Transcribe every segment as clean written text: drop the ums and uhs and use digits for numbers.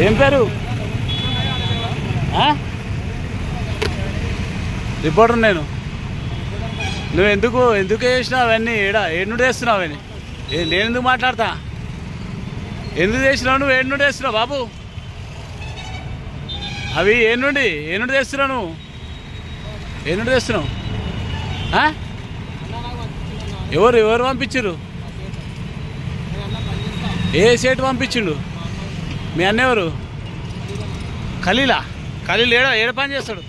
ఏం పేరు? రిపోర్టర్ నేను. నువ్వు ఎందుకు చేసినావు అవన్నీ? ఏడు నుండి వేస్తున్నావు అవన్నీ? నేను ఎందుకు మాట్లాడతా? ఎందుకు చేసినావు నువ్వు? ఏడు నుండి వేస్తున్నావు బాబు అవి? ఏ నుండి తెస్తున్నావు నువ్వు? ఏ నుండి తెస్తున్నావు? ఎవరు పంపించారు? ఏ సేటు పంపించిండు? మీ అన్న ఎవరు? ఖలీల్ ఏడ పని చేస్తాడు?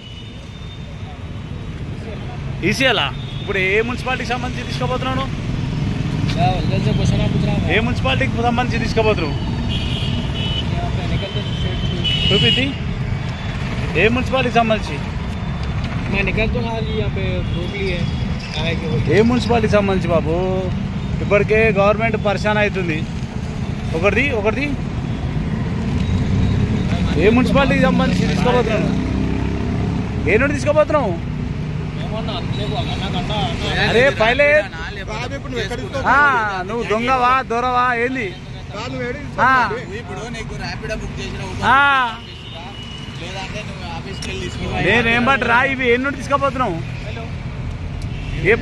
ఈసీఎలా? ఇప్పుడు ఏ మున్సిపాలిటీకి సంబంధించి తీసుకోబోతున్నావు? ఏ మున్సిపాలిటీకి సంబంధించి తీసుకోబోతున్నావు? చూపింది. ఏ మున్సిపాలిటీకి సంబంధించి? ఏ మున్సిపాలిటీకి సంబంధించి బాబు? ఇప్పటికే గవర్నమెంట్ పరిశాన్ అవుతుంది. ఒకటిది ఏ మున్సిపాలిటీకి సంబంధించి తీసుకోబోతున్నావు? ఏ నుండి తీసుకోబోతున్నావు? అరే పైలే నువ్వు దొంగవా దొరవా ఏంది? నేనేం బట్టి రా. ఇవి ఏ నుండి తీసుకోబోతున్నావు? ఏ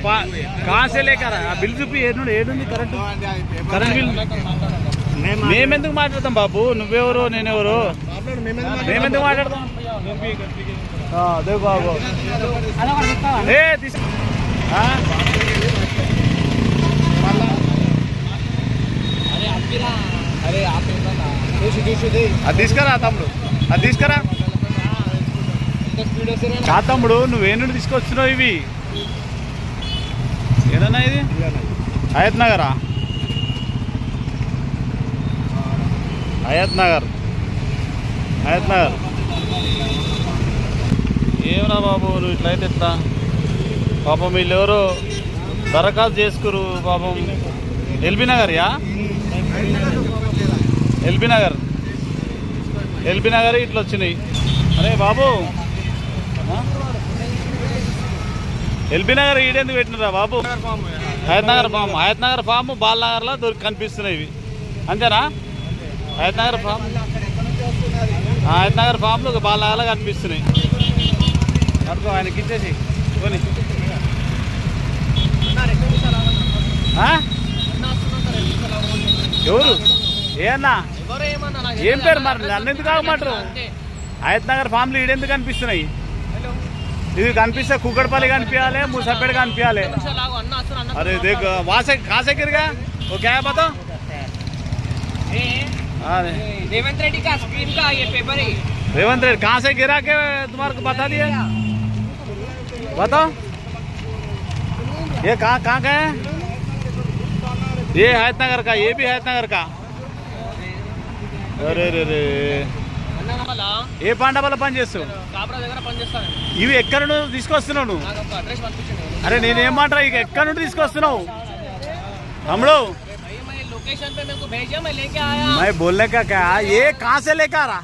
కాసే లేకరా? బిల్ చూపి. ఏడుంది కరెంట్ బిల్? మేమెందుకు మాట్లాడతాం బాబు? నువ్వెవరు నేనెవరు? మేమెందుకు మాట్లాడతాం? అదే బాబు. అది తీసుకురా తమ్ముడు, అది తీసుకురా. కా తమ్ముడు నువ్వే నుండి తీసుకొచ్చినావు ఇవి? ఏదన్నా ఇది హయత్ నగరా? హయత్ నగర్ ఏమన్నా బాబు నువ్వు ఇట్లయితే ఎట్లా? పాపం వీళ్ళెవరో దరఖాస్తు చేసుకురు పాపం. ఎల్బీ నగర్యా? ఎల్బీ నగర్ ఇట్లా వచ్చినాయి. అరే బాబు ఎల్బీ నగర్ ఈడెందుకు పెట్టినరా బాబు? హయత్ నగర్ ఫామ్ బాలనగర్లో కనిపిస్తున్నాయి ఇవి, అంతేనా? హయత్ నగర్ ఫామ్లు బాలనగర్లో కనిపిస్తున్నాయి. అనుకో ఆయనకి ఇచ్చేసి కొని. ఎవరు? ఏ అన్నా? ఏం పేరు మరి? నన్ను ఎందుకు ఆగమంటారు? హయత్ నగర్ ఫామ్లు ఈడెందుకు కనిపిస్తున్నాయి? ఇది కనిపిస్తే కుక్కడపల్లి కనిపించాలి, ముసాపేట కనిపించాలి. अरे देख वहाँ से कहाँ से गिर गया? वो क्या है बताओ? रेवंत रेड्डी का स्क्रीन का ये पेपर है। रेवंत रेड्डी कहाँ से गिरा के तुम्हारे को बता दिया? बताओ ये कहाँ का है? ये हयत नगर का, ये भी हयत नगर का. अरे रे रे ఏ పాండవల పని చేస్తావు? ఇవి ఎక్కడ నుండి తీసుకొస్తున్నావు నువ్వు? అరే నేనేమంటారా? ఇక ఎక్కడ నుండి తీసుకొస్తున్నావు తమ్ముడు? मैं बोलने का क्या? ये कहाँ से लेकर आ रहा?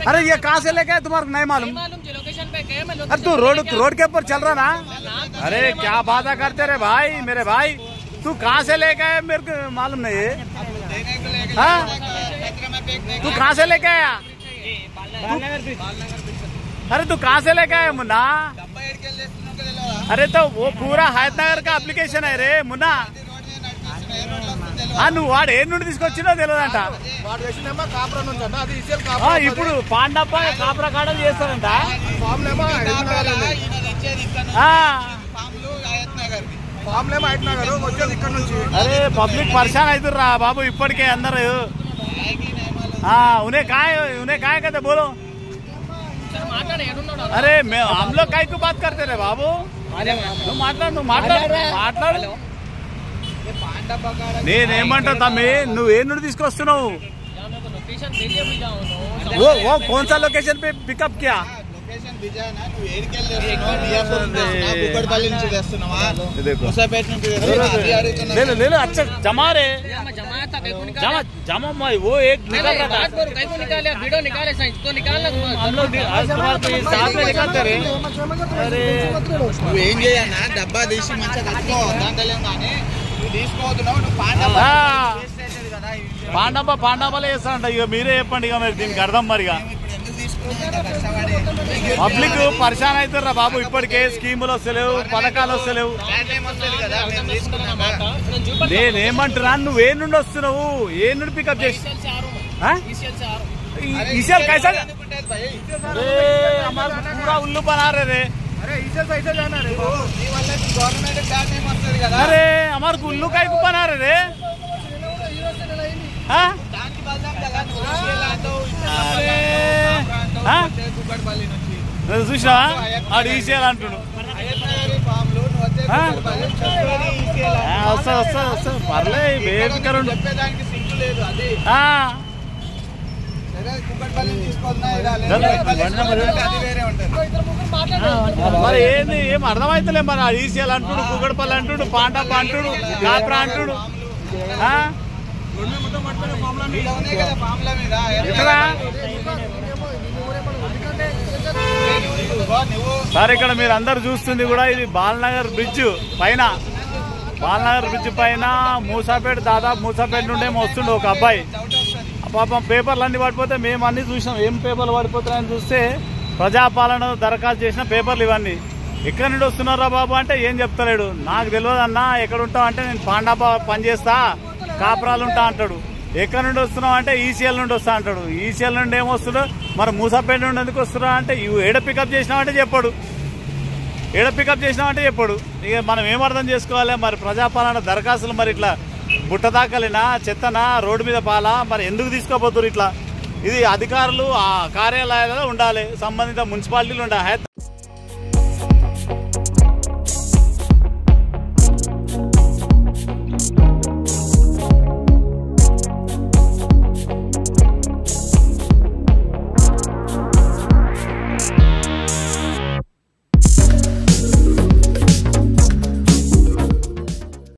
अरे ये कहाँ से लेकर तुम्हारे नहीं मालूम? अरे तू रोड के ऊपर चल रहा ना? अरे क्या बात करते रे भाई, मेरे भाई तू कहाँ से लेकर आया? मेरे को मालूम नहीं है. हाँ तू कहाँ से लेके आया? अरे तू कहाँ से लेके आया मुन्ना? अरे तो वो पूरा हयत नगर का अप्लिकेशन है रे मुन्ना. నువ్వు వాడు ఏ నుండి తీసుకొచ్చినా తెలియదంట. ఇప్పుడు పాండప్ప కాపురా కాడలు చేస్తారంట. అరే పబ్లిక్ పరిశాన్ అవుతుర్రా బాబు ఇప్పటికే అందరు. उन्हें काय कहते बोलो? अरे हम लोग काय को बात करते रहे बाबू? మాట్లాడు. నేనేమంటా తమ్మి, నువ్వు ఏ నుండి తీసుకొస్తున్నావు? वो कौन सा लोकेशन पे पिकअप किया? ले लो अच्छा जमा रे जमा वो एक निकाल रहा था. वीडियो निकाले इसको निकालना हम लोग साथ में निकालते रहे. अरे నువ్వేం చేయన్నా డబ్బా తీసి మంచిగా కట్టుకో దాంట్లో కానీ నువ్వు తీసుకోవద్దు. నువ్వు పాండ కదా పాండాబాలే చేస్తారంట. ఇక మీరే చెప్పండి ఇక మరి దీనికి అర్థం మరిగా. పబ్లిక్ పరిశాన్ అవుతారా బాబు, ఇప్పటికే స్కీములు వస్తలేవు, పథకాలు వస్తలేవు. నేనేమంటున్నా, నువ్వు ఏ నుండి వస్తున్నావు, ఏ నుండి పికప్ చేసి ఈసీఎల్ కైసా పూరా ఉల్లు బనా రే. अरे हमारे उल्लू का ही बना रहे रे. చూసా ఆడు ఈసీఎల్ అంటున్నాడు. వస్తా వస్తా వస్తా పర్లే వేదికరు. మరి ఏంది ఏం అర్థమైతలే. మరి ఆ ఈసీఎల్ అంటుడు, కుక్కడపల్లి అంటుడు, పాండప్ప అంటుడు, కాప్రా అంటుడు. సార్ ఇక్కడ మీరు అందరు చూస్తుంది కూడా ఇది బాలనగర్ బ్రిడ్జ్ పైన, బాలనగర్ బ్రిడ్జ్ పైన మూసాపేట, దాదాపు మూసాపేట నుండే వస్తుండే ఒక అబ్బాయి. పాపం పేపర్లు అన్ని పడిపోతే మేము అన్ని చూసాం. ఏం పేపర్లు పడిపోతున్నాయని చూస్తే ప్రజాపాలన దరఖాస్తు చేసిన పేపర్లు ఇవన్నీ. ఎక్కడి నుండి వస్తున్నారా బాబు అంటే ఏం చెప్తలేడు. నాకు తెలియదు అన్న ఎక్కడ ఉంటావు అంటే నేను పాండాపా పనిచేస్తా, కాపురాలు ఉంటా అంటాడు. ఎక్కడి నుండి వస్తున్నావు అంటే ఈసీఎల్ నుండి వస్తా అంటాడు. ఈసీఎల్ నుండి ఏమొస్తున్నాడు, మరి మూసాపేట నుండి ఎందుకు వస్తున్నావు అంటే ఏడ పికప్ చేసినావంటే చెప్పాడు, ఏడ పికప్ చేసినావంటే చెప్పాడు. ఇక మనం ఏం అర్థం చేసుకోవాలి. మరి ప్రజాపాలన దరఖాస్తులు మరి ఇట్లా బుట్టదాకలినా, చెత్తనా, రోడ్డు మీద పాలా, మరి ఎందుకు తీసుకోపోతున్నారు ఇట్లా? ఇది అధికారులు ఆ కార్యాలయాలలో ఉండాలి, సంబంధిత మున్సిపాలిటీలు ఉండాలి.